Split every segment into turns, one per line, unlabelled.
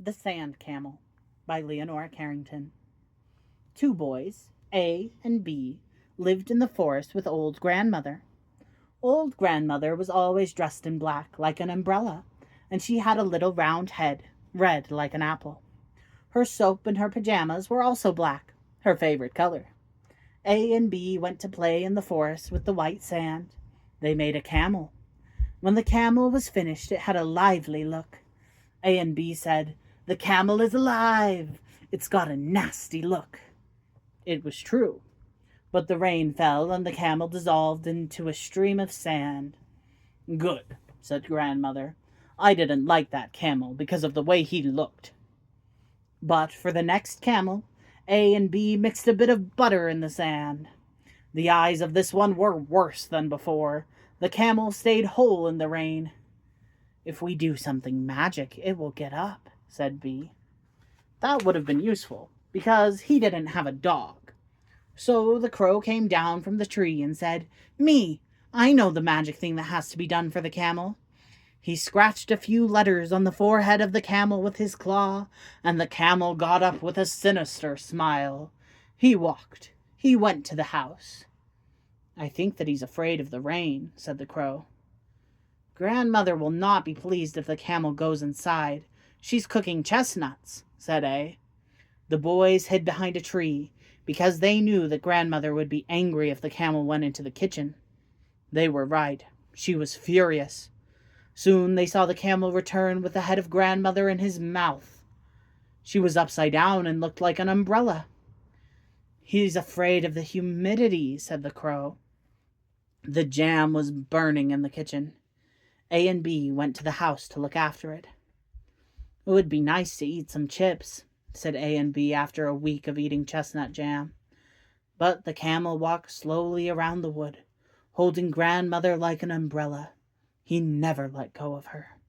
The Sand Camel by Leonora Carrington. Two boys, A and B, lived in the forest with old grandmother. Old grandmother was always dressed in black, like an umbrella, and she had a little round head, red like an apple. Her soap and her pajamas were also black, her favorite color. A and B went to play in the forest with the white sand. They made a camel. When the camel was finished, it had a lively look. A and B said, "The camel is alive. It's got a nasty look." It was true, but the rain fell and the camel dissolved into a stream of sand. "Good," said grandmother. "I didn't like that camel because of the way he looked." But for the next camel, A and B mixed a bit of butter in the sand. The eyes of this one were worse than before. The camel stayed whole in the rain. "If we do something magic, it will get up," said B. That would have been useful, because he didn't have a dog. So the crow came down from the tree and said, "Me, I know the magic thing that has to be done for the camel." He scratched a few letters on the forehead of the camel with his claw, and the camel got up with a sinister smile. He went to the house. "I think that he's afraid of the rain," said the crow. "Grandmother will not be pleased if the camel goes inside. She's cooking chestnuts," said A. The boys hid behind a tree, because they knew that grandmother would be angry if the camel went into the kitchen. They were right. She was furious. Soon they saw the camel return with the head of grandmother in his mouth. She was upside down and looked like an umbrella. "He's afraid of the humidity," said the crow. The jam was burning in the kitchen. A and B went to the house to look after it. "It would be nice to eat some chips," said A and B after a week of eating chestnut jam. But the camel walked slowly around the wood, holding grandmother like an umbrella. He never let go of her.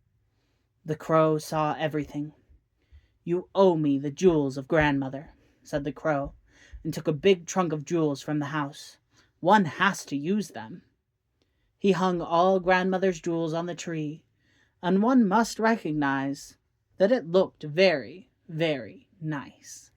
The crow saw everything. "You owe me the jewels of grandmother," said the crow, and took a big trunk of jewels from the house. "One has to use them." He hung all grandmother's jewels on the tree, and one must recognize that it looked very, very nice.